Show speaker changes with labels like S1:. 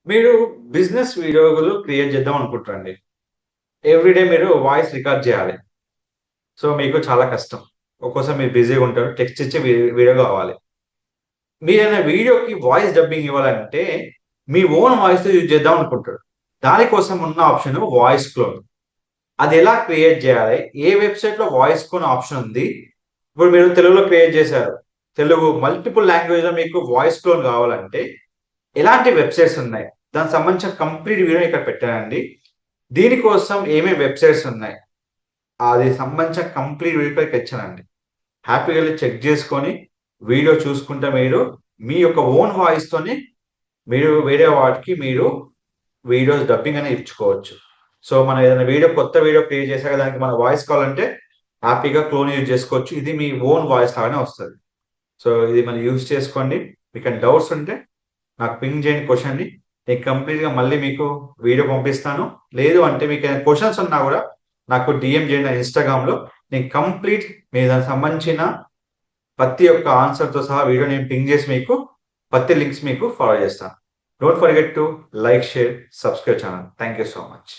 S1: మీరు బిజినెస్ వీడియోలు క్రియేట్ చేద్దాం అనుకుంటారండి. ఎవ్రీడే మీరు వాయిస్ రికార్డ్ చేయాలి. సో, మీకు చాలా కష్టం. ఒక్కోసారి మీరు బిజీగా ఉంటారు. టెక్స్ట్ ఇచ్చి వీడియో కావాలి. మీరేమైనా వీడియోకి వాయిస్ డబ్బింగ్ ఇవ్వాలంటే, మీ ఓన్ వాయిస్‌తో యూజ్ చేద్దాం అనుకుంటారు. దానికోసం ఉన్న ఆప్షన్ వాయిస్ క్లోన్. అది ఎలా క్రియేట్ చేయాలి? ఏ వెబ్‌సైట్‌లో వాయిస్ క్లోన్ ఆప్షన్ ఉంది? ఇప్పుడు మీరు తెలుగులో క్రియేట్ చేశారు. తెలుగు మల్టిపుల్ లాంగ్వేజ్‌లో మీకు వాయిస్ క్లోన్ కావాలంటే, ఎలాంటి వెబ్‌సైట్స్ ఉన్నాయి? దానికి సంబంధించిన కంప్లీట్ వీడియో ఇక్కడ పెట్టానండి. దీనికోసం ఏమేమి వెబ్‌సైట్స్ ఉన్నాయి? అది సంబంధించిన కంప్లీట్ వీడియో ఇక్కడ ఇచ్చానండి. హ్యాపీగా వెళ్లి చెక్ చేసుకొని, వీడియో చూసుకుంటే మీరు మీ యొక్క ఓన్ వాయిస్‌తోని మీరు వేరే వాటికి మీరు వీడియోస్ డబ్బింగ్ అనేది ఇచ్చుకోవచ్చు. సో, మనం ఏదైనా కొత్త వీడియో క్రియేట్ చేశాక దానికి మన వాయిస్ కావాలంటే హ్యాపీగా క్లోన్ యూజ్ చేసుకోవచ్చు. ఇది మీ ఓన్ వాయిస్ లాగానే వస్తది. సో, ఇది మనం యూజ్ చేసుకోండి. మీకేమైనా డౌట్స్ ఉంటే నాకు పింగ్ చేయండి క్వెషన్‌ని. నేను కంప్లీట్‌గా మళ్ళీ మీకు వీడియో పంపిస్తాను. లేదు అంటే మీకేమైనా క్వెషన్స్ ఉన్నా గూడా నాకు డీఎం చేయండి నా ఇన్‌స్టాగ్రామ్‌లో. నేను కంప్లీట్ మీ దానికి సంబంధించిన ప్రతి ఒక్క ఆన్సర్‌తో సహా వీడియో నేను పింగ్ చేసి మీకు ప్రతి లింక్స్ మీకు ఫార్వర్డ్ చేస్తాను. Don't forget to like, share, subscribe channel. Thank you so much.